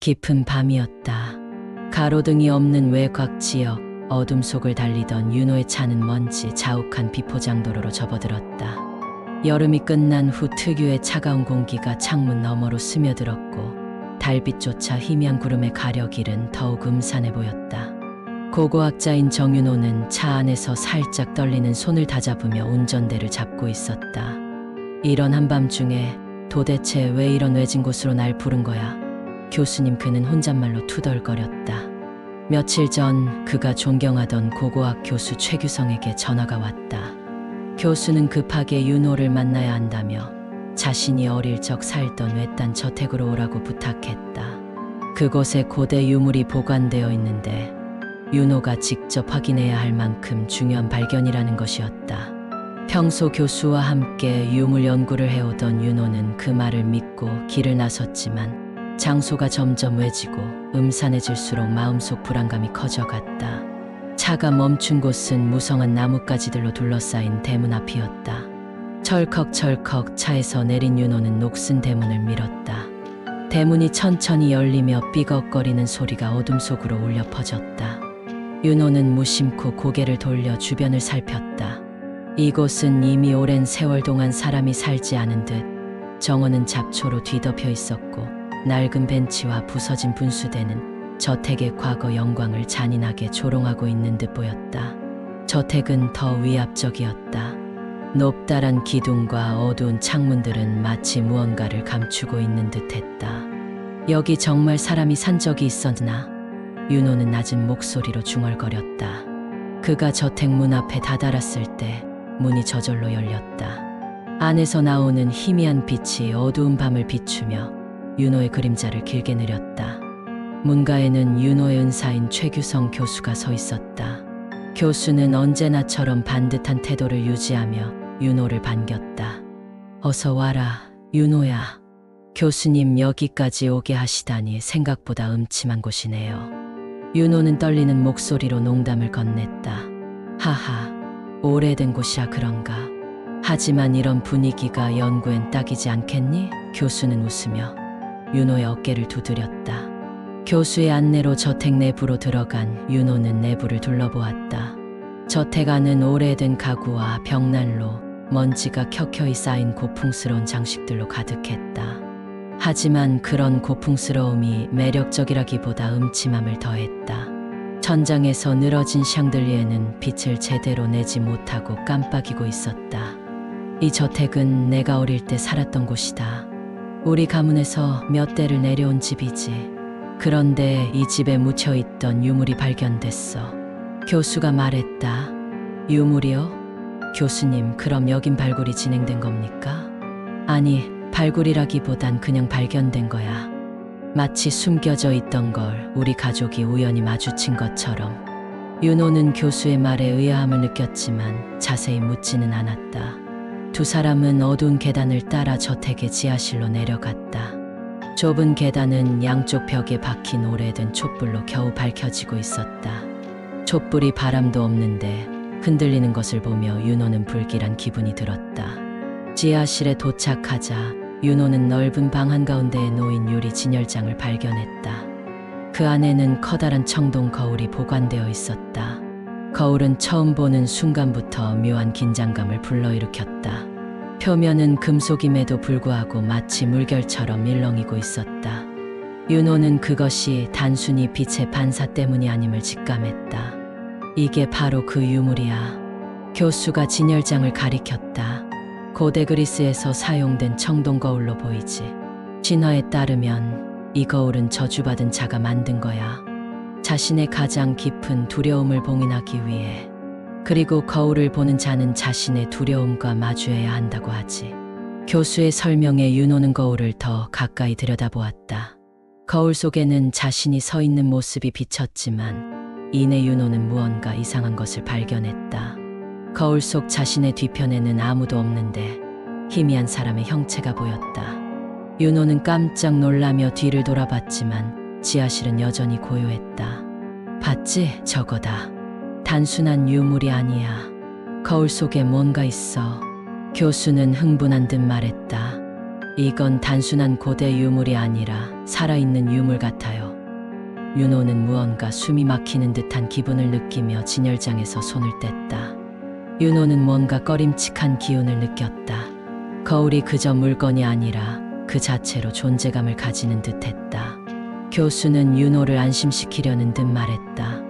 깊은 밤이었다. 가로등이 없는 외곽 지역, 어둠 속을 달리던 윤호의 차는 먼지 자욱한 비포장도로로 접어들었다. 여름이 끝난 후 특유의 차가운 공기가 창문 너머로 스며들었고 달빛조차 희미한 구름의 가려길은 더욱 음산해 보였다. 고고학자인 정윤호는 차 안에서 살짝 떨리는 손을 다잡으며 운전대를 잡고 있었다. 이런 한밤중에 도대체 왜 이런 외진 곳으로 날 부른 거야? 교수님, 그는 혼잣말로 투덜거렸다. 며칠 전 그가 존경하던 고고학 교수 최규성에게 전화가 왔다. 교수는 급하게 윤호를 만나야 한다며 자신이 어릴 적 살던 외딴 저택으로 오라고 부탁했다. 그곳에 고대 유물이 보관되어 있는데 윤호가 직접 확인해야 할 만큼 중요한 발견이라는 것이었다. 평소 교수와 함께 유물 연구를 해오던 윤호는 그 말을 믿고 길을 나섰지만 장소가 점점 외지고 음산해질수록 마음속 불안감이 커져갔다. 차가 멈춘 곳은 무성한 나뭇가지들로 둘러싸인 대문 앞이었다. 철컥철컥 차에서 내린 윤호는 녹슨 대문을 밀었다. 대문이 천천히 열리며 삐걱거리는 소리가 어둠 속으로 울려 퍼졌다. 윤호는 무심코 고개를 돌려 주변을 살폈다. 이곳은 이미 오랜 세월 동안 사람이 살지 않은 듯 정원은 잡초로 뒤덮여 있었고 낡은 벤치와 부서진 분수대는 저택의 과거 영광을 잔인하게 조롱하고 있는 듯 보였다. 저택은 더 위압적이었다. 높다란 기둥과 어두운 창문들은 마치 무언가를 감추고 있는 듯했다. 여기 정말 사람이 산 적이 있었나? 윤호는 낮은 목소리로 중얼거렸다. 그가 저택 문 앞에 다다랐을 때 문이 저절로 열렸다. 안에서 나오는 희미한 빛이 어두운 밤을 비추며 윤호의 그림자를 길게 느렸다. 문가에는 윤호의 은사인 최규성 교수가 서 있었다. 교수는 언제나처럼 반듯한 태도를 유지하며 윤호를 반겼다. 어서 와라, 윤호야. 교수님 여기까지 오게 하시다니 생각보다 음침한 곳이네요. 윤호는 떨리는 목소리로 농담을 건넸다. 하하, 오래된 곳이라 그런가. 하지만 이런 분위기가 연구엔 딱이지 않겠니? 교수는 웃으며 윤호의 어깨를 두드렸다. 교수의 안내로 저택 내부로 들어간 윤호는 내부를 둘러보았다. 저택 안은 오래된 가구와 벽난로, 먼지가 켜켜이 쌓인 고풍스러운 장식들로 가득했다. 하지만 그런 고풍스러움이 매력적이라기보다 음침함을 더했다. 천장에서 늘어진 샹들리에는 빛을 제대로 내지 못하고 깜빡이고 있었다. 이 저택은 내가 어릴 때 살았던 곳이다. 우리 가문에서 몇 대를 내려온 집이지. 그런데 이 집에 묻혀있던 유물이 발견됐어. 교수가 말했다. 유물이요? 교수님, 그럼 여긴 발굴이 진행된 겁니까? 아니, 발굴이라기보단 그냥 발견된 거야. 마치 숨겨져 있던 걸 우리 가족이 우연히 마주친 것처럼. 윤호는 교수의 말에 의아함을 느꼈지만 자세히 묻지는 않았다. 두 사람은 어두운 계단을 따라 저택의 지하실로 내려갔다. 좁은 계단은 양쪽 벽에 박힌 오래된 촛불로 겨우 밝혀지고 있었다. 촛불이 바람도 없는데 흔들리는 것을 보며 윤호는 불길한 기분이 들었다. 지하실에 도착하자 윤호는 넓은 방 한가운데에 놓인 유리 진열장을 발견했다. 그 안에는 커다란 청동 거울이 보관되어 있었다. 거울은 처음 보는 순간부터 묘한 긴장감을 불러일으켰다. 표면은 금속임에도 불구하고 마치 물결처럼 일렁이고 있었다. 윤호는 그것이 단순히 빛의 반사 때문이 아님을 직감했다. 이게 바로 그 유물이야. 교수가 진열장을 가리켰다. 고대 그리스에서 사용된 청동 거울로 보이지. 신화에 따르면 이 거울은 저주받은 자가 만든 거야. 자신의 가장 깊은 두려움을 봉인하기 위해. 그리고 거울을 보는 자는 자신의 두려움과 마주해야 한다고 하지. 교수의 설명에 윤호는 거울을 더 가까이 들여다보았다. 거울 속에는 자신이 서 있는 모습이 비쳤지만 이내 윤호는 무언가 이상한 것을 발견했다. 거울 속 자신의 뒤편에는 아무도 없는데 희미한 사람의 형체가 보였다. 윤호는 깜짝 놀라며 뒤를 돌아봤지만 지하실은 여전히 고요했다. 봤지? 저거다. 단순한 유물이 아니야. 거울 속에 뭔가 있어. 교수는 흥분한 듯 말했다. 이건 단순한 고대 유물이 아니라 살아있는 유물 같아요. 윤호는 무언가 숨이 막히는 듯한 기분을 느끼며 진열장에서 손을 뗐다. 윤호는 뭔가 꺼림칙한 기운을 느꼈다. 거울이 그저 물건이 아니라 그 자체로 존재감을 가지는 듯했다. 교수는 윤호를 안심시키려는 듯 말했다.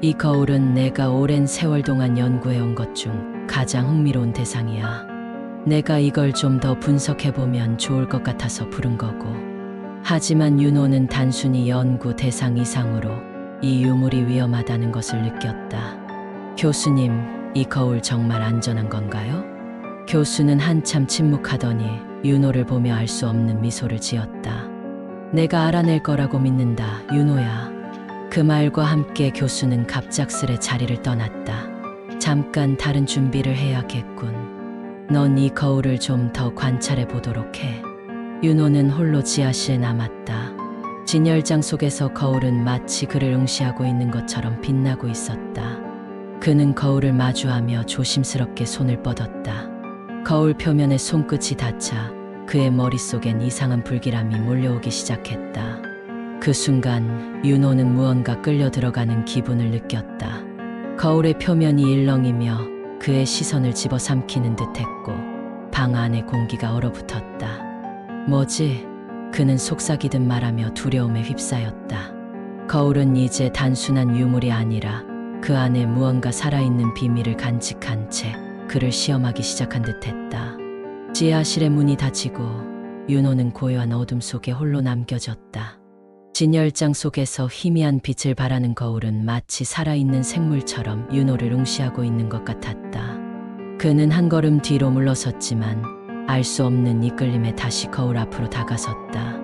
이 거울은 내가 오랜 세월 동안 연구해온 것 중 가장 흥미로운 대상이야. 내가 이걸 좀 더 분석해보면 좋을 것 같아서 부른 거고. 하지만 윤호는 단순히 연구 대상 이상으로 이 유물이 위험하다는 것을 느꼈다. 교수님, 이 거울 정말 안전한 건가요? 교수는 한참 침묵하더니 윤호를 보며 알 수 없는 미소를 지었다. 내가 알아낼 거라고 믿는다, 윤호야. 그 말과 함께 교수는 갑작스레 자리를 떠났다. 잠깐 다른 준비를 해야겠군. 넌 이 거울을 좀 더 관찰해 보도록 해. 윤호는 홀로 지하실에 남았다. 진열장 속에서 거울은 마치 그를 응시하고 있는 것처럼 빛나고 있었다. 그는 거울을 마주하며 조심스럽게 손을 뻗었다. 거울 표면에 손끝이 닿자 그의 머릿속엔 이상한 불길함이 몰려오기 시작했다. 그 순간 윤호는 무언가 끌려 들어가는 기분을 느꼈다. 거울의 표면이 일렁이며 그의 시선을 집어삼키는 듯했고 방 안의 공기가 얼어붙었다. 뭐지? 그는 속삭이듯 말하며 두려움에 휩싸였다. 거울은 이제 단순한 유물이 아니라 그 안에 무언가 살아있는 비밀을 간직한 채 그를 시험하기 시작한 듯했다. 지하실의 문이 닫히고 윤호는 고요한 어둠 속에 홀로 남겨졌다. 진열장 속에서 희미한 빛을 발하는 거울은 마치 살아있는 생물처럼 윤호를 응시하고 있는 것 같았다. 그는 한 걸음 뒤로 물러섰지만 알 수 없는 이끌림에 다시 거울 앞으로 다가섰다.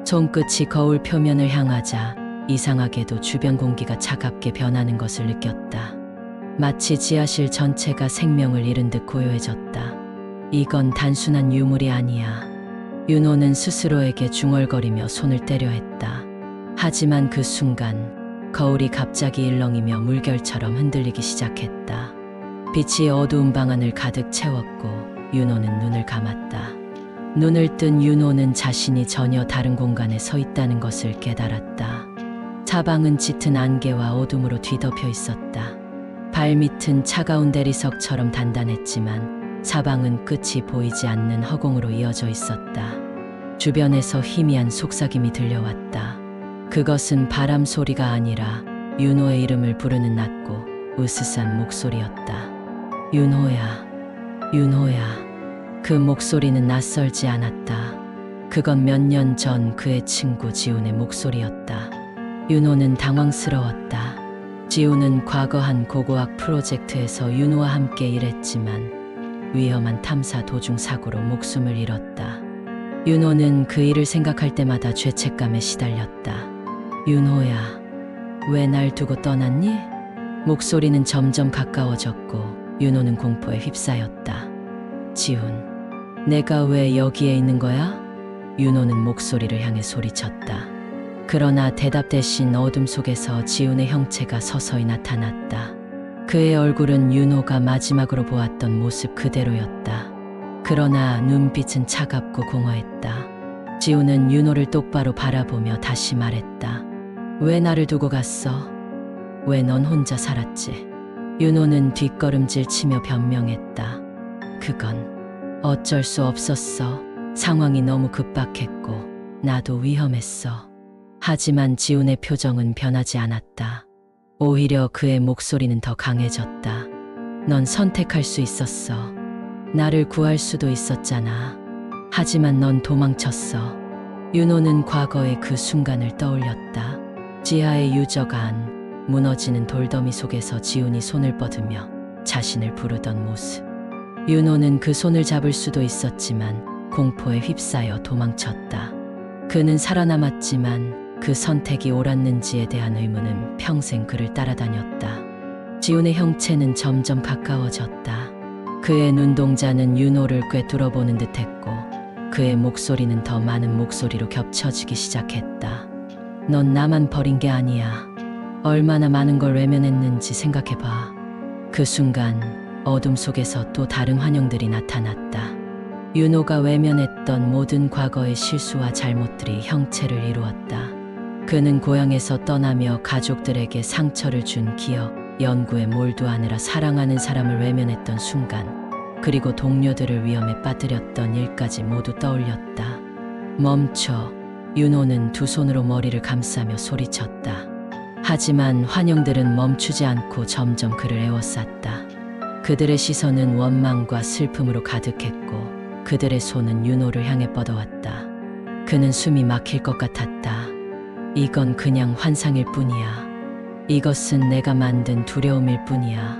손끝이 거울 표면을 향하자 이상하게도 주변 공기가 차갑게 변하는 것을 느꼈다. 마치 지하실 전체가 생명을 잃은 듯 고요해졌다. 이건 단순한 유물이 아니야. 윤호는 스스로에게 중얼거리며 손을 떼려 했다. 하지만 그 순간 거울이 갑자기 일렁이며 물결처럼 흔들리기 시작했다. 빛이 어두운 방 안을 가득 채웠고 윤호는 눈을 감았다. 눈을 뜬 윤호는 자신이 전혀 다른 공간에 서 있다는 것을 깨달았다. 사방은 짙은 안개와 어둠으로 뒤덮여 있었다. 발밑은 차가운 대리석처럼 단단했지만 사방은 끝이 보이지 않는 허공으로 이어져 있었다. 주변에서 희미한 속삭임이 들려왔다. 그것은 바람 소리가 아니라 윤호의 이름을 부르는 낮고 으스스한 목소리였다. 윤호야, 윤호야. 그 목소리는 낯설지 않았다. 그건 몇 년 전 그의 친구 지훈의 목소리였다. 윤호는 당황스러웠다. 지훈은 과거 한 고고학 프로젝트에서 윤호와 함께 일했지만 위험한 탐사 도중 사고로 목숨을 잃었다. 윤호는 그 일을 생각할 때마다 죄책감에 시달렸다. 윤호야, 왜 날 두고 떠났니? 목소리는 점점 가까워졌고 윤호는 공포에 휩싸였다. 지훈, 내가 왜 여기에 있는 거야? 윤호는 목소리를 향해 소리쳤다. 그러나 대답 대신 어둠 속에서 지훈의 형체가 서서히 나타났다. 그의 얼굴은 윤호가 마지막으로 보았던 모습 그대로였다. 그러나 눈빛은 차갑고 공허했다. 지훈은 윤호를 똑바로 바라보며 다시 말했다. 왜 나를 두고 갔어? 왜 넌 혼자 살았지? 윤호는 뒷걸음질 치며 변명했다. 그건 어쩔 수 없었어. 상황이 너무 급박했고 나도 위험했어. 하지만 지훈의 표정은 변하지 않았다. 오히려 그의 목소리는 더 강해졌다. 넌 선택할 수 있었어. 나를 구할 수도 있었잖아. 하지만 넌 도망쳤어. 윤호는 과거의 그 순간을 떠올렸다. 지하의 유저간, 무너지는 돌더미 속에서 지훈이 손을 뻗으며 자신을 부르던 모습. 윤호는 그 손을 잡을 수도 있었지만 공포에 휩싸여 도망쳤다. 그는 살아남았지만 그 선택이 옳았는지에 대한 의문은 평생 그를 따라다녔다. 지훈의 형체는 점점 가까워졌다. 그의 눈동자는 윤호를 꿰뚫어보는 듯했고 그의 목소리는 더 많은 목소리로 겹쳐지기 시작했다. 넌 나만 버린 게 아니야. 얼마나 많은 걸 외면했는지 생각해봐. 그 순간 어둠 속에서 또 다른 환영들이 나타났다. 윤호가 외면했던 모든 과거의 실수와 잘못들이 형체를 이루었다. 그는 고향에서 떠나며 가족들에게 상처를 준 기억, 연구에 몰두하느라 사랑하는 사람을 외면했던 순간, 그리고 동료들을 위험에 빠뜨렸던 일까지 모두 떠올렸다. 멈춰. 윤호는 두 손으로 머리를 감싸며 소리쳤다. 하지만 환영들은 멈추지 않고 점점 그를 에워쌌다. 그들의 시선은 원망과 슬픔으로 가득했고 그들의 손은 윤호를 향해 뻗어왔다. 그는 숨이 막힐 것 같았다. 이건 그냥 환상일 뿐이야. 이것은 내가 만든 두려움일 뿐이야.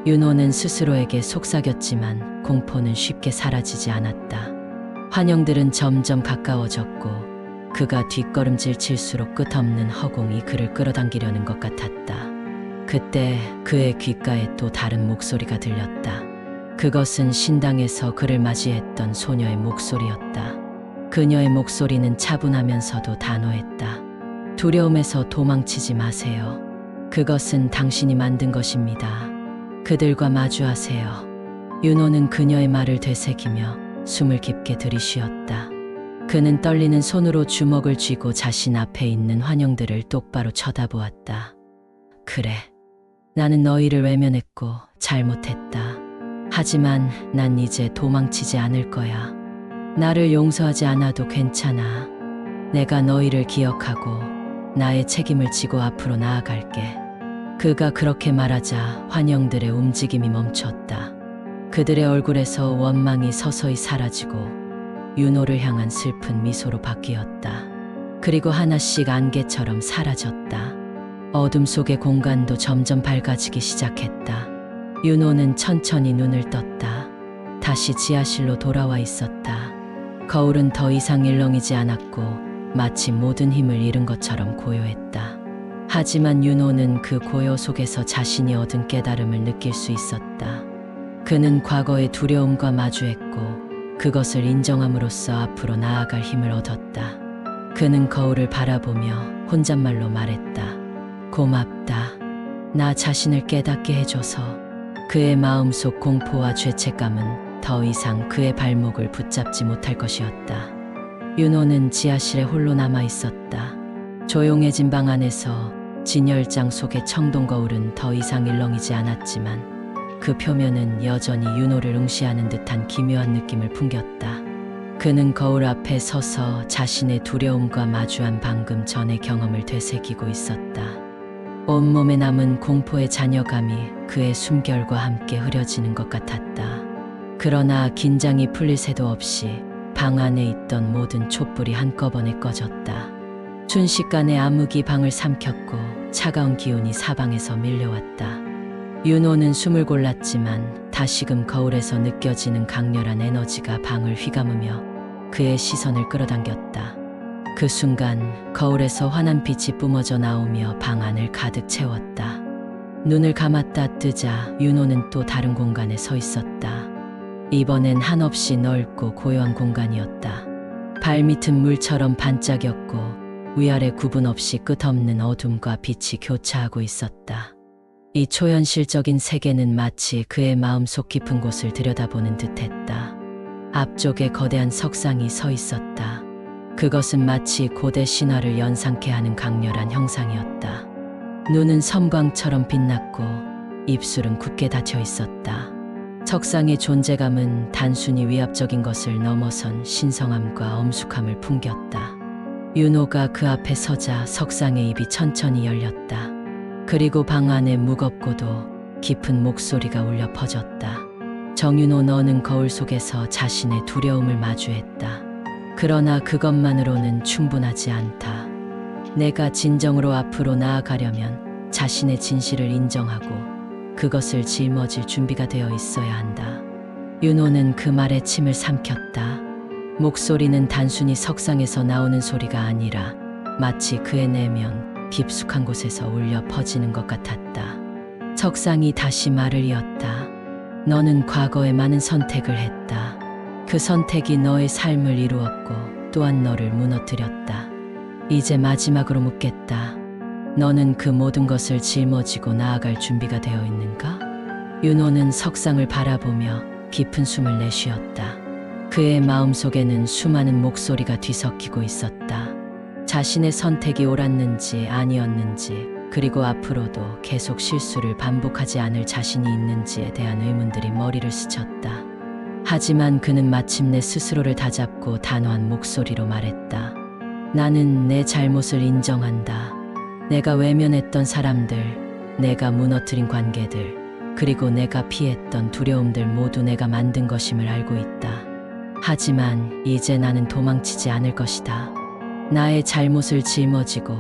윤호는 스스로에게 속삭였지만 공포는 쉽게 사라지지 않았다. 환영들은 점점 가까워졌고 그가 뒷걸음질 칠수록 끝없는 허공이 그를 끌어당기려는 것 같았다. 그때 그의 귓가에 또 다른 목소리가 들렸다. 그것은 신당에서 그를 맞이했던 소녀의 목소리였다. 그녀의 목소리는 차분하면서도 단호했다. 두려움에서 도망치지 마세요. 그것은 당신이 만든 것입니다. 그들과 마주하세요. 윤호는 그녀의 말을 되새기며 숨을 깊게 들이쉬었다. 그는 떨리는 손으로 주먹을 쥐고 자신 앞에 있는 환영들을 똑바로 쳐다보았다. 그래, 나는 너희를 외면했고 잘못했다. 하지만 난 이제 도망치지 않을 거야. 나를 용서하지 않아도 괜찮아. 내가 너희를 기억하고 나의 책임을 지고 앞으로 나아갈게. 그가 그렇게 말하자 환영들의 움직임이 멈췄다. 그들의 얼굴에서 원망이 서서히 사라지고 윤호를 향한 슬픈 미소로 바뀌었다. 그리고 하나씩 안개처럼 사라졌다. 어둠 속의 공간도 점점 밝아지기 시작했다. 윤호는 천천히 눈을 떴다. 다시 지하실로 돌아와 있었다. 거울은 더 이상 일렁이지 않았고 마치 모든 힘을 잃은 것처럼 고요했다. 하지만 윤호는 그 고요 속에서 자신이 얻은 깨달음을 느낄 수 있었다. 그는 과거의 두려움과 마주했고 그것을 인정함으로써 앞으로 나아갈 힘을 얻었다. 그는 거울을 바라보며 혼잣말로 말했다. 고맙다. 나 자신을 깨닫게 해줘서. 그의 마음속 공포와 죄책감은 더 이상 그의 발목을 붙잡지 못할 것이었다. 윤호는 지하실에 홀로 남아 있었다. 조용해진 방 안에서 진열장 속의 청동 거울은 더 이상 일렁이지 않았지만 그 표면은 여전히 윤호를 응시하는 듯한 기묘한 느낌을 풍겼다. 그는 거울 앞에 서서 자신의 두려움과 마주한 방금 전의 경험을 되새기고 있었다. 온몸에 남은 공포의 잔여감이 그의 숨결과 함께 흐려지는 것 같았다. 그러나 긴장이 풀릴 새도 없이 방 안에 있던 모든 촛불이 한꺼번에 꺼졌다. 순식간에 암흑이 방을 삼켰고 차가운 기운이 사방에서 밀려왔다. 윤호는 숨을 골랐지만 다시금 거울에서 느껴지는 강렬한 에너지가 방을 휘감으며 그의 시선을 끌어당겼다. 그 순간 거울에서 환한 빛이 뿜어져 나오며 방 안을 가득 채웠다. 눈을 감았다 뜨자 윤호는 또 다른 공간에 서 있었다. 이번엔 한없이 넓고 고요한 공간이었다. 발밑은 물처럼 반짝였고 위아래 구분 없이 끝없는 어둠과 빛이 교차하고 있었다. 이 초현실적인 세계는 마치 그의 마음속 깊은 곳을 들여다보는 듯했다. 앞쪽에 거대한 석상이 서 있었다. 그것은 마치 고대 신화를 연상케 하는 강렬한 형상이었다. 눈은 섬광처럼 빛났고 입술은 굳게 닫혀 있었다. 석상의 존재감은 단순히 위압적인 것을 넘어선 신성함과 엄숙함을 풍겼다. 윤호가 그 앞에 서자 석상의 입이 천천히 열렸다. 그리고 방 안에 무겁고도 깊은 목소리가 울려 퍼졌다. 정윤호, 너는 거울 속에서 자신의 두려움을 마주했다. 그러나 그것만으로는 충분하지 않다. 내가 진정으로 앞으로 나아가려면 자신의 진실을 인정하고 그것을 짊어질 준비가 되어 있어야 한다. 윤호는 그 말에 침을 삼켰다. 목소리는 단순히 석상에서 나오는 소리가 아니라 마치 그의 내면 깊숙한 곳에서 울려 퍼지는 것 같았다. 석상이 다시 말을 이었다. 너는 과거에 많은 선택을 했다. 그 선택이 너의 삶을 이루었고 또한 너를 무너뜨렸다. 이제 마지막으로 묻겠다. 너는 그 모든 것을 짊어지고 나아갈 준비가 되어 있는가? 윤호는 석상을 바라보며 깊은 숨을 내쉬었다. 그의 마음속에는 수많은 목소리가 뒤섞이고 있었다. 자신의 선택이 옳았는지 아니었는지, 그리고 앞으로도 계속 실수를 반복하지 않을 자신이 있는지에 대한 의문들이 머리를 스쳤다. 하지만 그는 마침내 스스로를 다잡고 단호한 목소리로 말했다. 나는 내 잘못을 인정한다. 내가 외면했던 사람들, 내가 무너뜨린 관계들, 그리고 내가 피했던 두려움들 모두 내가 만든 것임을 알고 있다. 하지만 이제 나는 도망치지 않을 것이다. 나의 잘못을 짊어지고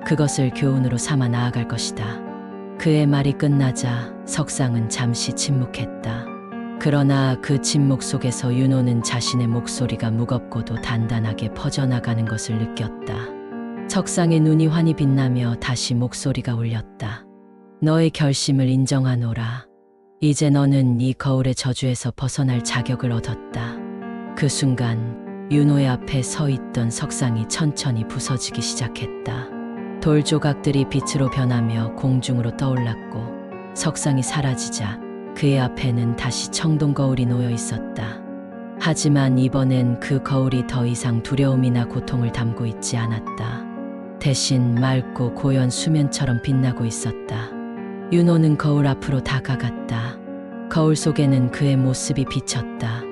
그것을 교훈으로 삼아 나아갈 것이다. 그의 말이 끝나자 석상은 잠시 침묵했다. 그러나 그 침묵 속에서 윤호는 자신의 목소리가 무겁고도 단단하게 퍼져나가는 것을 느꼈다. 석상의 눈이 환히 빛나며 다시 목소리가 울렸다. 너의 결심을 인정하노라. 이제 너는 이 거울의 저주에서 벗어날 자격을 얻었다. 그 순간 윤호의 앞에 서 있던 석상이 천천히 부서지기 시작했다. 돌 조각들이 빛으로 변하며 공중으로 떠올랐고 석상이 사라지자 그의 앞에는 다시 청동 거울이 놓여 있었다. 하지만 이번엔 그 거울이 더 이상 두려움이나 고통을 담고 있지 않았다. 대신 맑고 고요한 수면처럼 빛나고 있었다. 윤호는 거울 앞으로 다가갔다. 거울 속에는 그의 모습이 비쳤다.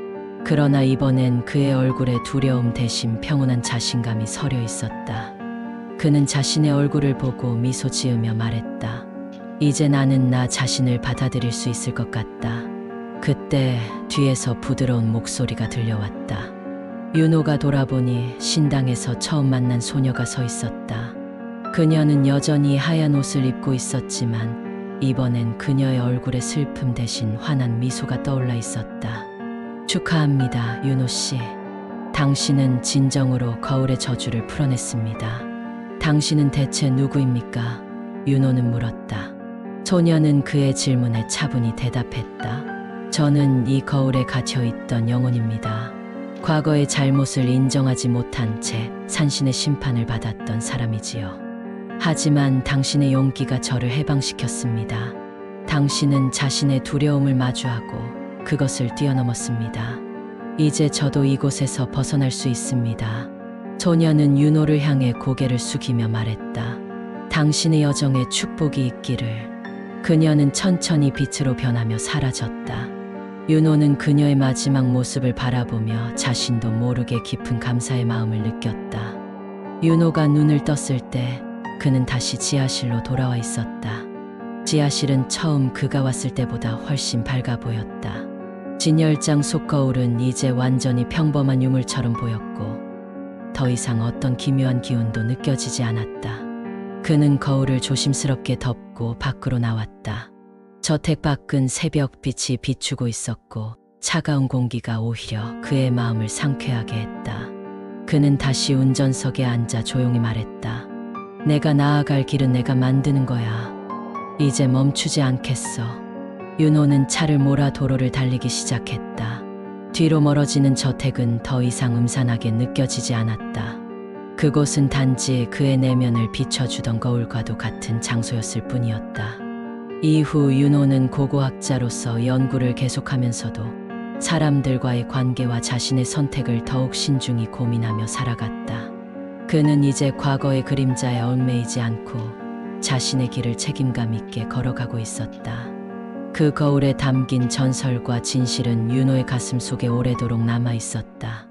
그러나 이번엔 그의 얼굴에 두려움 대신 평온한 자신감이 서려 있었다. 그는 자신의 얼굴을 보고 미소 지으며 말했다. 이제 나는 나 자신을 받아들일 수 있을 것 같다. 그때 뒤에서 부드러운 목소리가 들려왔다. 윤호가 돌아보니 신당에서 처음 만난 소녀가 서 있었다. 그녀는 여전히 하얀 옷을 입고 있었지만 이번엔 그녀의 얼굴에 슬픔 대신 환한 미소가 떠올라 있었다. 축하합니다, 윤호 씨. 당신은 진정으로 거울의 저주를 풀어냈습니다. 당신은 대체 누구입니까? 윤호는 물었다. 소녀는 그의 질문에 차분히 대답했다. 저는 이 거울에 갇혀있던 영혼입니다. 과거의 잘못을 인정하지 못한 채 산신의 심판을 받았던 사람이지요. 하지만 당신의 용기가 저를 해방시켰습니다. 당신은 자신의 두려움을 마주하고 그것을 뛰어넘었습니다. 이제 저도 이곳에서 벗어날 수 있습니다. 소녀는 윤호를 향해 고개를 숙이며 말했다. 당신의 여정에 축복이 있기를. 그녀는 천천히 빛으로 변하며 사라졌다. 윤호는 그녀의 마지막 모습을 바라보며 자신도 모르게 깊은 감사의 마음을 느꼈다. 윤호가 눈을 떴을 때 그는 다시 지하실로 돌아와 있었다. 지하실은 처음 그가 왔을 때보다 훨씬 밝아 보였다. 진열장 속 거울은 이제 완전히 평범한 유물처럼 보였고 더 이상 어떤 기묘한 기운도 느껴지지 않았다. 그는 거울을 조심스럽게 덮고 밖으로 나왔다. 저택 밖은 새벽빛이 비추고 있었고 차가운 공기가 오히려 그의 마음을 상쾌하게 했다. 그는 다시 운전석에 앉아 조용히 말했다. 내가 나아갈 길은 내가 만드는 거야. 이제 멈추지 않겠어. 윤호는 차를 몰아 도로를 달리기 시작했다. 뒤로 멀어지는 저택은 더 이상 음산하게 느껴지지 않았다. 그곳은 단지 그의 내면을 비춰주던 거울과도 같은 장소였을 뿐이었다. 이후 윤호는 고고학자로서 연구를 계속하면서도 사람들과의 관계와 자신의 선택을 더욱 신중히 고민하며 살아갔다. 그는 이제 과거의 그림자에 얽매이지 않고 자신의 길을 책임감 있게 걸어가고 있었다. 그 거울에 담긴 전설과 진실은 윤호의 가슴 속에 오래도록 남아 있었다.